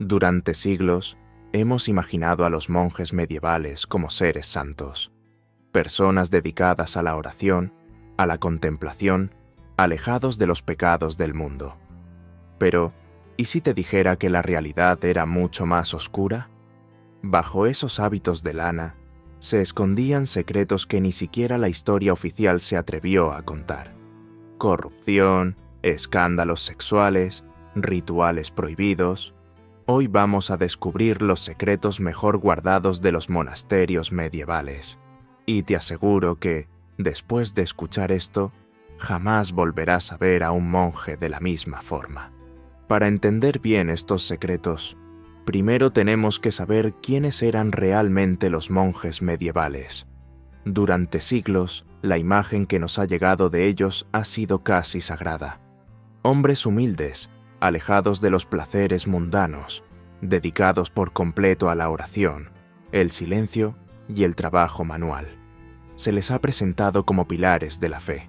Durante siglos, hemos imaginado a los monjes medievales como seres santos, personas dedicadas a la oración, a la contemplación, alejados de los pecados del mundo. Pero, ¿y si te dijera que la realidad era mucho más oscura? Bajo esos hábitos de lana, se escondían secretos que ni siquiera la historia oficial se atrevió a contar. Corrupción, escándalos sexuales, rituales prohibidos. Hoy vamos a descubrir los secretos mejor guardados de los monasterios medievales. Y te aseguro que, después de escuchar esto, jamás volverás a ver a un monje de la misma forma. Para entender bien estos secretos, primero tenemos que saber quiénes eran realmente los monjes medievales. Durante siglos, la imagen que nos ha llegado de ellos ha sido casi sagrada. Hombres humildes, alejados de los placeres mundanos, dedicados por completo a la oración, el silencio y el trabajo manual. Se les ha presentado como pilares de la fe,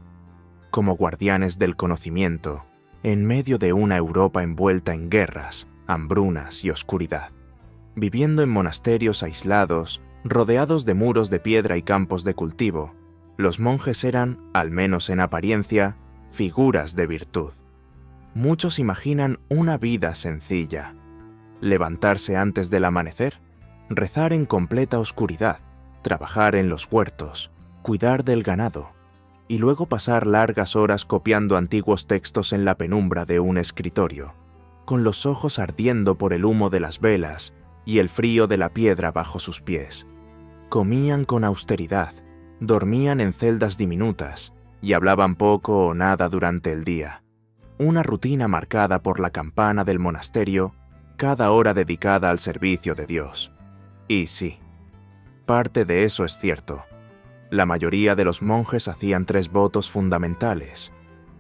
como guardianes del conocimiento, en medio de una Europa envuelta en guerras, hambrunas y oscuridad. Viviendo en monasterios aislados, rodeados de muros de piedra y campos de cultivo, los monjes eran, al menos en apariencia, figuras de virtud. Muchos imaginan una vida sencilla. Levantarse antes del amanecer, rezar en completa oscuridad, trabajar en los huertos, cuidar del ganado, y luego pasar largas horas copiando antiguos textos en la penumbra de un escritorio, con los ojos ardiendo por el humo de las velas y el frío de la piedra bajo sus pies. Comían con austeridad, dormían en celdas diminutas y hablaban poco o nada durante el día. Una rutina marcada por la campana del monasterio, cada hora dedicada al servicio de Dios. Y sí, parte de eso es cierto. La mayoría de los monjes hacían 3 votos fundamentales: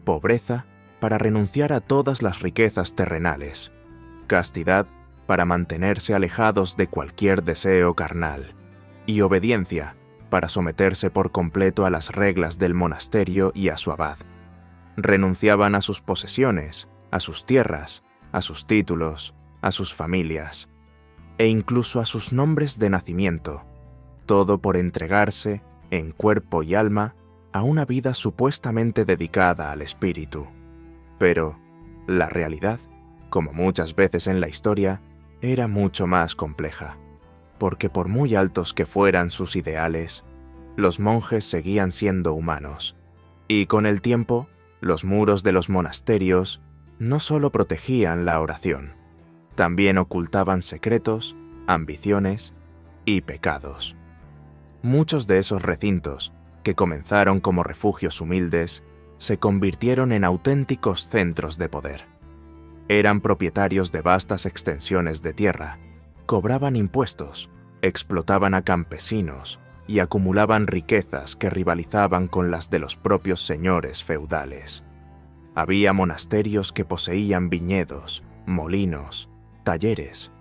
pobreza, para renunciar a todas las riquezas terrenales; castidad, para mantenerse alejados de cualquier deseo carnal; y obediencia, para someterse por completo a las reglas del monasterio y a su abad. Renunciaban a sus posesiones, a sus tierras, a sus títulos, a sus familias, e incluso a sus nombres de nacimiento, todo por entregarse, en cuerpo y alma, a una vida supuestamente dedicada al espíritu. Pero la realidad, como muchas veces en la historia, era mucho más compleja, porque por muy altos que fueran sus ideales, los monjes seguían siendo humanos, y con el tiempo, los muros de los monasterios no solo protegían la oración, también ocultaban secretos, ambiciones y pecados. Muchos de esos recintos, que comenzaron como refugios humildes, se convirtieron en auténticos centros de poder. Eran propietarios de vastas extensiones de tierra, cobraban impuestos, explotaban a campesinos y acumulaban riquezas que rivalizaban con las de los propios señores feudales. Había monasterios que poseían viñedos, molinos, talleres,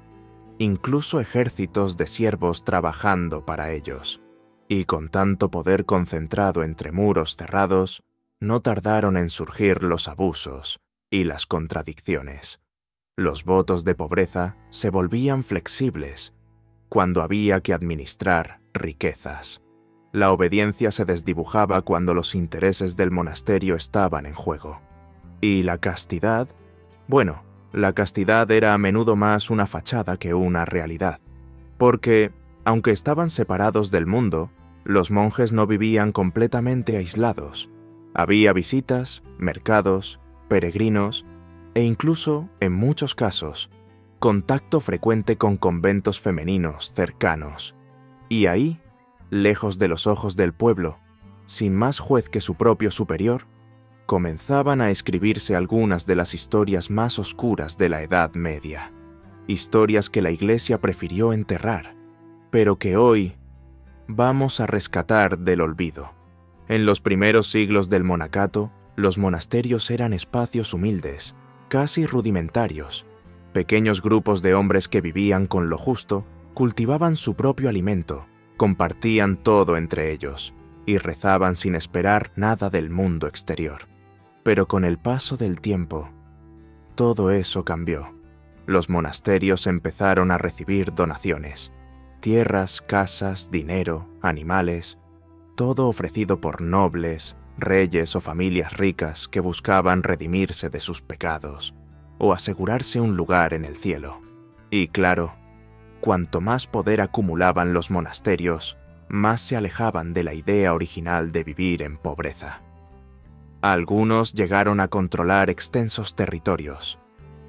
incluso ejércitos de siervos trabajando para ellos. Y con tanto poder concentrado entre muros cerrados, no tardaron en surgir los abusos y las contradicciones. Los votos de pobreza se volvían flexibles cuando había que administrar riquezas. La obediencia se desdibujaba cuando los intereses del monasterio estaban en juego. Y la castidad, bueno, la castidad era a menudo más una fachada que una realidad, porque, aunque estaban separados del mundo, los monjes no vivían completamente aislados. Había visitas, mercados, peregrinos e incluso, en muchos casos, contacto frecuente con conventos femeninos cercanos. Y ahí, lejos de los ojos del pueblo, sin más juez que su propio superior, comenzaban a escribirse algunas de las historias más oscuras de la Edad Media. Historias que la Iglesia prefirió enterrar, pero que hoy vamos a rescatar del olvido. En los primeros siglos del monacato, los monasterios eran espacios humildes, casi rudimentarios. Pequeños grupos de hombres que vivían con lo justo, cultivaban su propio alimento, compartían todo entre ellos y rezaban sin esperar nada del mundo exterior. Pero con el paso del tiempo, todo eso cambió. Los monasterios empezaron a recibir donaciones, tierras, casas, dinero, animales, todo ofrecido por nobles, reyes o familias ricas que buscaban redimirse de sus pecados o asegurarse un lugar en el cielo. Y claro, cuanto más poder acumulaban los monasterios, más se alejaban de la idea original de vivir en pobreza. Algunos llegaron a controlar extensos territorios.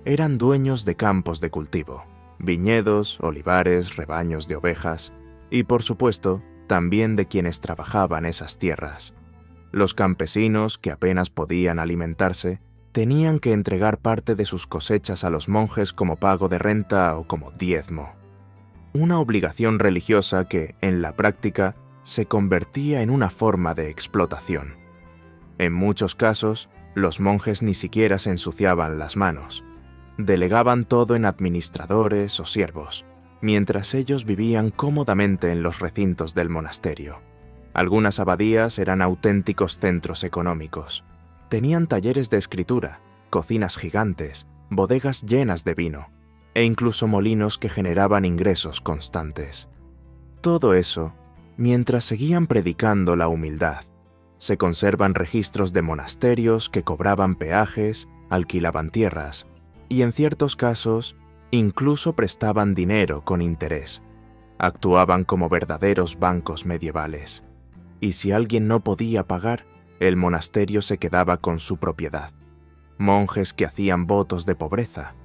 Eran dueños de campos de cultivo, viñedos, olivares, rebaños de ovejas y, por supuesto, también de quienes trabajaban esas tierras. Los campesinos, que apenas podían alimentarse, tenían que entregar parte de sus cosechas a los monjes como pago de renta o como diezmo. Una obligación religiosa que, en la práctica, se convertía en una forma de explotación. En muchos casos, los monjes ni siquiera se ensuciaban las manos. Delegaban todo en administradores o siervos, mientras ellos vivían cómodamente en los recintos del monasterio. Algunas abadías eran auténticos centros económicos. Tenían talleres de escritura, cocinas gigantes, bodegas llenas de vino, e incluso molinos que generaban ingresos constantes. Todo eso, mientras seguían predicando la humildad. Se conservan registros de monasterios que cobraban peajes, alquilaban tierras, y en ciertos casos, incluso prestaban dinero con interés. Actuaban como verdaderos bancos medievales. Y si alguien no podía pagar, el monasterio se quedaba con su propiedad. Monjes que hacían votos de pobreza,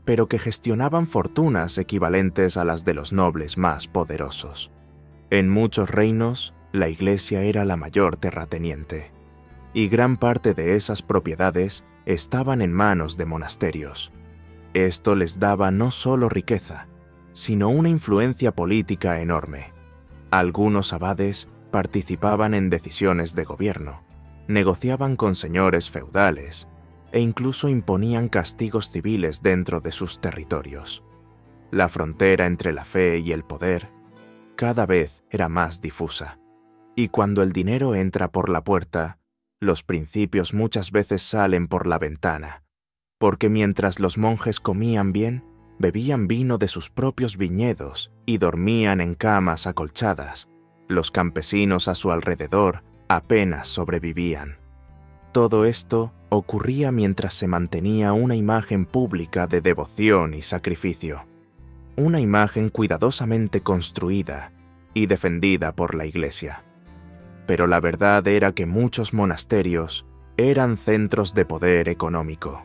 pero que gestionaban fortunas equivalentes a las de los nobles más poderosos. En muchos reinos, la Iglesia era la mayor terrateniente, y gran parte de esas propiedades estaban en manos de monasterios. Esto les daba no solo riqueza, sino una influencia política enorme. Algunos abades participaban en decisiones de gobierno, negociaban con señores feudales e incluso imponían castigos civiles dentro de sus territorios. La frontera entre la fe y el poder cada vez era más difusa, y cuando el dinero entra por la puerta, los principios muchas veces salen por la ventana, porque mientras los monjes comían bien, bebían vino de sus propios viñedos y dormían en camas acolchadas, los campesinos a su alrededor apenas sobrevivían. Todo esto ocurría mientras se mantenía una imagen pública de devoción y sacrificio, una imagen cuidadosamente construida y defendida por la Iglesia. Pero la verdad era que muchos monasterios eran centros de poder económico,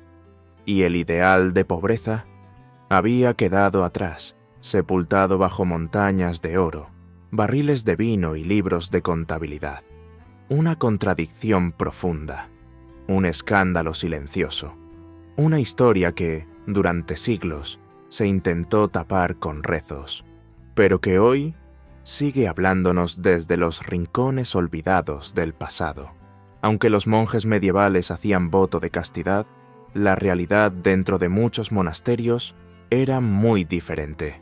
y el ideal de pobreza había quedado atrás, sepultado bajo montañas de oro, barriles de vino y libros de contabilidad. Una contradicción profunda, un escándalo silencioso, una historia que, durante siglos, se intentó tapar con rezos, pero que hoy sigue hablándonos desde los rincones olvidados del pasado. Aunque los monjes medievales hacían voto de castidad, la realidad dentro de muchos monasterios era muy diferente.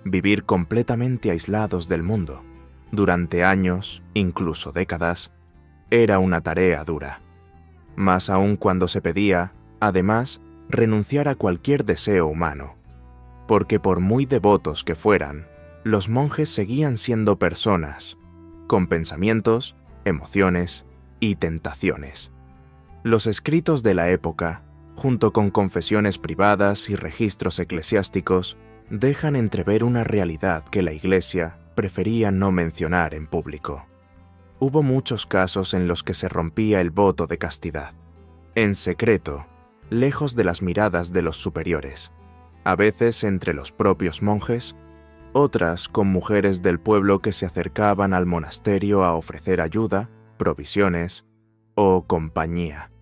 Vivir completamente aislados del mundo, durante años, incluso décadas, era una tarea dura. Más aún cuando se pedía, además, renunciar a cualquier deseo humano, porque por muy devotos que fueran, los monjes seguían siendo personas, con pensamientos, emociones y tentaciones. Los escritos de la época, junto con confesiones privadas y registros eclesiásticos, dejan entrever una realidad que la Iglesia prefería no mencionar en público. Hubo muchos casos en los que se rompía el voto de castidad, en secreto, lejos de las miradas de los superiores, a veces entre los propios monjes, otras con mujeres del pueblo que se acercaban al monasterio a ofrecer ayuda, provisiones o compañía.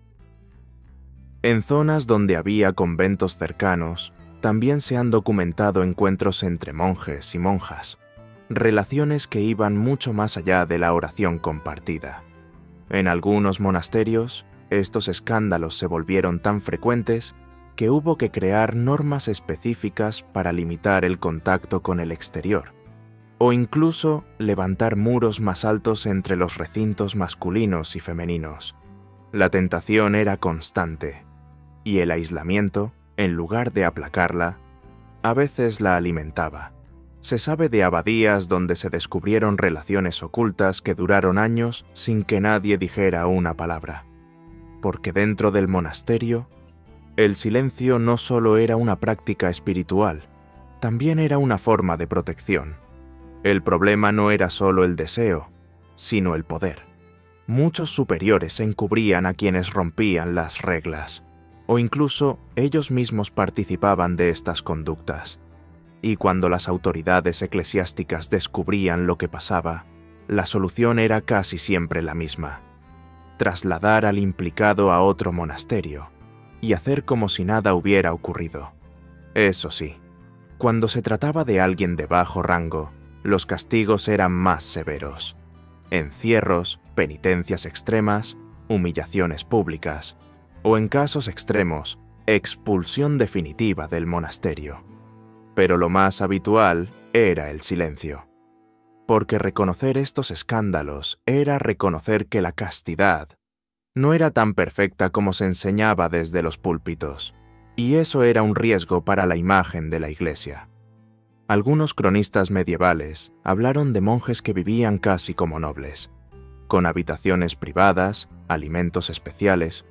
En zonas donde había conventos cercanos, también se han documentado encuentros entre monjes y monjas, relaciones que iban mucho más allá de la oración compartida. En algunos monasterios, estos escándalos se volvieron tan frecuentes que hubo que crear normas específicas para limitar el contacto con el exterior, o incluso levantar muros más altos entre los recintos masculinos y femeninos. La tentación era constante, y el aislamiento, en lugar de aplacarla, A veces la alimentaba. Se sabe de abadías donde se descubrieron relaciones ocultas que duraron años sin que nadie dijera una palabra. Porque dentro del monasterio, el silencio no solo era una práctica espiritual, también era una forma de protección. El problema no era solo el deseo, sino el poder. Muchos superiores encubrían a quienes rompían las reglas, o incluso ellos mismos participaban de estas conductas. Y cuando las autoridades eclesiásticas descubrían lo que pasaba, la solución era casi siempre la misma: trasladar al implicado a otro monasterio y hacer como si nada hubiera ocurrido. Eso sí, cuando se trataba de alguien de bajo rango, los castigos eran más severos: encierros, penitencias extremas, humillaciones públicas, o en casos extremos, expulsión definitiva del monasterio. Pero lo más habitual era el silencio, porque reconocer estos escándalos era reconocer que la castidad no era tan perfecta como se enseñaba desde los púlpitos, y eso era un riesgo para la imagen de la Iglesia. Algunos cronistas medievales hablaron de monjes que vivían casi como nobles, con habitaciones privadas, alimentos especiales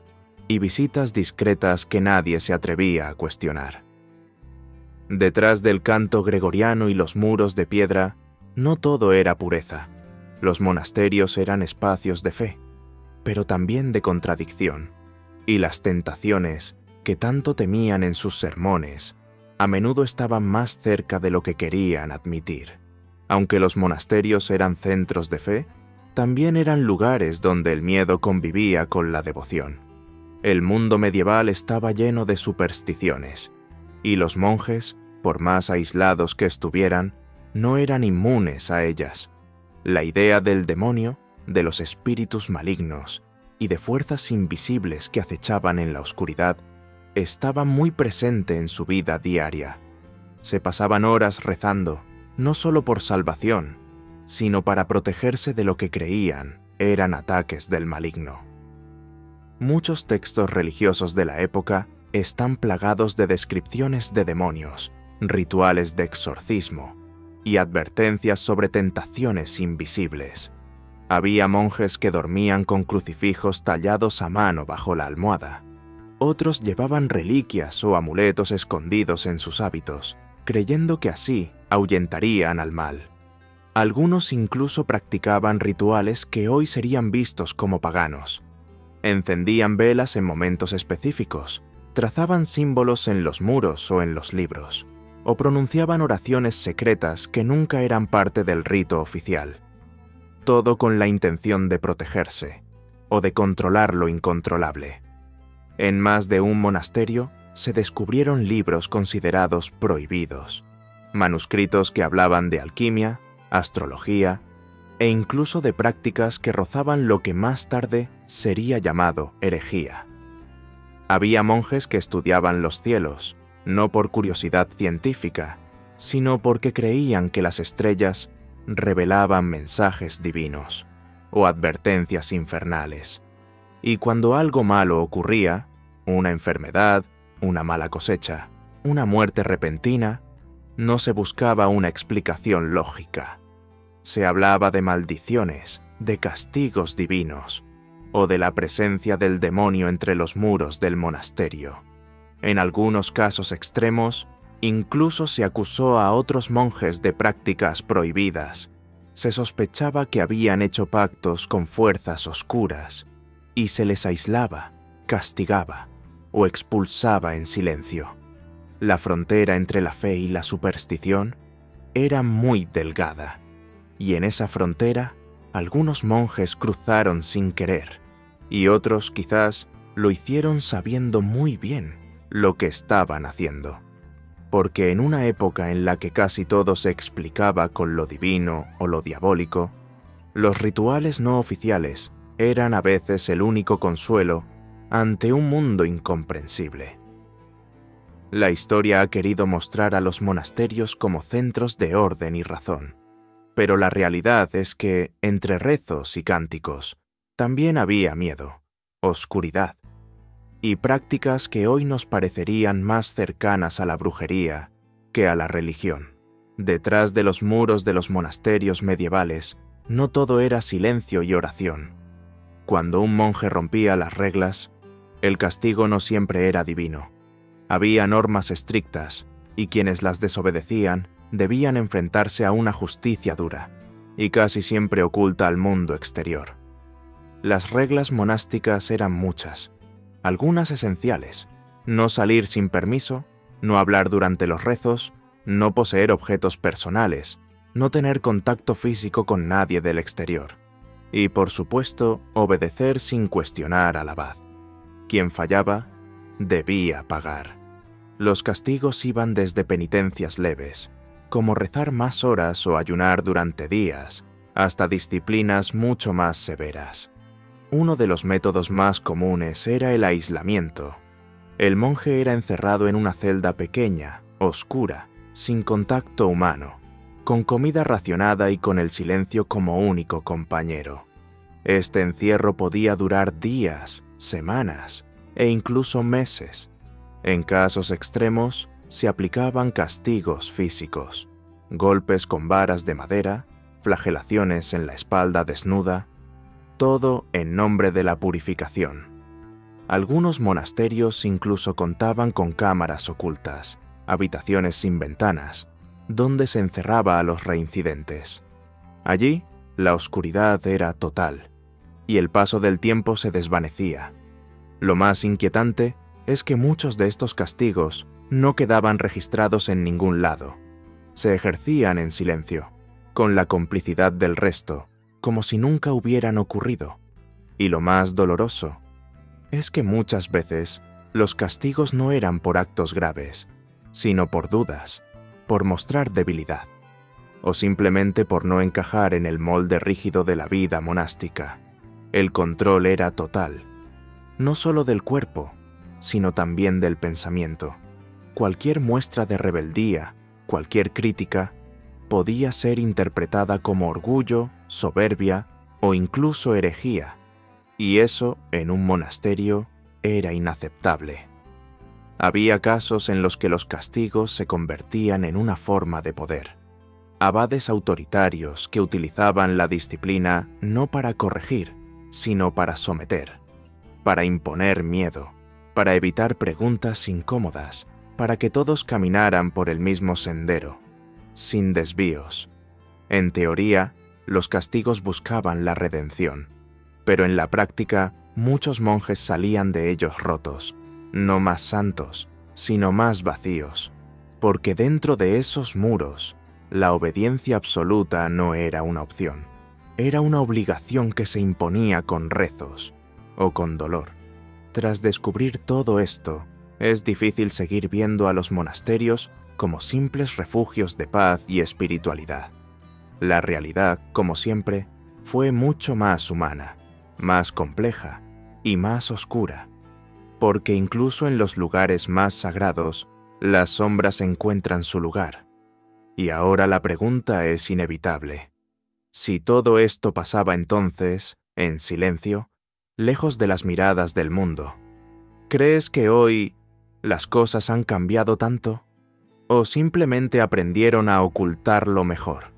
y visitas discretas que nadie se atrevía a cuestionar. Detrás del canto gregoriano y los muros de piedra, no todo era pureza. Los monasterios eran espacios de fe, pero también de contradicción, y las tentaciones, que tanto temían en sus sermones, a menudo estaban más cerca de lo que querían admitir. Aunque los monasterios eran centros de fe, también eran lugares donde el miedo convivía con la devoción. El mundo medieval estaba lleno de supersticiones, y los monjes, por más aislados que estuvieran, no eran inmunes a ellas. La idea del demonio, de los espíritus malignos y de fuerzas invisibles que acechaban en la oscuridad, estaba muy presente en su vida diaria. Se pasaban horas rezando, no solo por salvación, sino para protegerse de lo que creían eran ataques del maligno. Muchos textos religiosos de la época están plagados de descripciones de demonios, rituales de exorcismo y advertencias sobre tentaciones invisibles. Había monjes que dormían con crucifijos tallados a mano bajo la almohada. Otros llevaban reliquias o amuletos escondidos en sus hábitos, creyendo que así ahuyentarían al mal. Algunos incluso practicaban rituales que hoy serían vistos como paganos. Encendían velas en momentos específicos, trazaban símbolos en los muros o en los libros, o pronunciaban oraciones secretas que nunca eran parte del rito oficial. Todo con la intención de protegerse, o de controlar lo incontrolable. En más de un monasterio se descubrieron libros considerados prohibidos, manuscritos que hablaban de alquimia, astrología e incluso de prácticas que rozaban lo que más tarde sería llamado herejía. Había monjes que estudiaban los cielos, no por curiosidad científica, sino porque creían que las estrellas revelaban mensajes divinos o advertencias infernales. Y cuando algo malo ocurría, una enfermedad, una mala cosecha, una muerte repentina, no se buscaba una explicación lógica. Se hablaba de maldiciones, de castigos divinos, o de la presencia del demonio entre los muros del monasterio. En algunos casos extremos, incluso se acusó a otros monjes de prácticas prohibidas. Se sospechaba que habían hecho pactos con fuerzas oscuras, y se les aislaba, castigaba o expulsaba en silencio. La frontera entre la fe y la superstición era muy delgada, y en esa frontera algunos monjes cruzaron sin querer, y otros quizás lo hicieron sabiendo muy bien lo que estaban haciendo. Porque en una época en la que casi todo se explicaba con lo divino o lo diabólico, los rituales no oficiales eran a veces el único consuelo ante un mundo incomprensible. La historia ha querido mostrar a los monasterios como centros de orden y razón, pero la realidad es que, entre rezos y cánticos, también había miedo, oscuridad, y prácticas que hoy nos parecerían más cercanas a la brujería que a la religión. Detrás de los muros de los monasterios medievales, no todo era silencio y oración. Cuando un monje rompía las reglas, el castigo no siempre era divino. Había normas estrictas, y quienes las desobedecían debían enfrentarse a una justicia dura, y casi siempre oculta al mundo exterior. Las reglas monásticas eran muchas, algunas esenciales: no salir sin permiso, no hablar durante los rezos, no poseer objetos personales, no tener contacto físico con nadie del exterior. Y, por supuesto, obedecer sin cuestionar al abad. Quien fallaba, debía pagar. Los castigos iban desde penitencias leves, como rezar más horas o ayunar durante días, hasta disciplinas mucho más severas. Uno de los métodos más comunes era el aislamiento. El monje era encerrado en una celda pequeña, oscura, sin contacto humano, con comida racionada y con el silencio como único compañero. Este encierro podía durar días, semanas e incluso meses. En casos extremos, se aplicaban castigos físicos, golpes con varas de madera, flagelaciones en la espalda desnuda, todo en nombre de la purificación. Algunos monasterios incluso contaban con cámaras ocultas, habitaciones sin ventanas, donde se encerraba a los reincidentes. Allí, la oscuridad era total, y el paso del tiempo se desvanecía. Lo más inquietante es que muchos de estos castigos no quedaban registrados en ningún lado. Se ejercían en silencio, con la complicidad del resto, como si nunca hubieran ocurrido. Y lo más doloroso es que muchas veces los castigos no eran por actos graves, sino por dudas, por mostrar debilidad, o simplemente por no encajar en el molde rígido de la vida monástica. El control era total, no solo del cuerpo, sino también del pensamiento. Cualquier muestra de rebeldía, cualquier crítica, podía ser interpretada como orgullo, soberbia o incluso herejía, y eso, en un monasterio, era inaceptable. Había casos en los que los castigos se convertían en una forma de poder. Abades autoritarios que utilizaban la disciplina no para corregir, sino para someter, para imponer miedo, para evitar preguntas incómodas, para que todos caminaran por el mismo sendero, sin desvíos. En teoría, los castigos buscaban la redención, pero en la práctica muchos monjes salían de ellos rotos, no más santos, sino más vacíos, porque dentro de esos muros, la obediencia absoluta no era una opción, era una obligación que se imponía con rezos o con dolor. Tras descubrir todo esto, es difícil seguir viendo a los monasterios como simples refugios de paz y espiritualidad. La realidad, como siempre, fue mucho más humana, más compleja y más oscura, porque incluso en los lugares más sagrados, las sombras encuentran su lugar. Y ahora la pregunta es inevitable. Si todo esto pasaba entonces, en silencio, lejos de las miradas del mundo, ¿crees que hoy las cosas han cambiado tanto? ¿O simplemente aprendieron a ocultarlo mejor?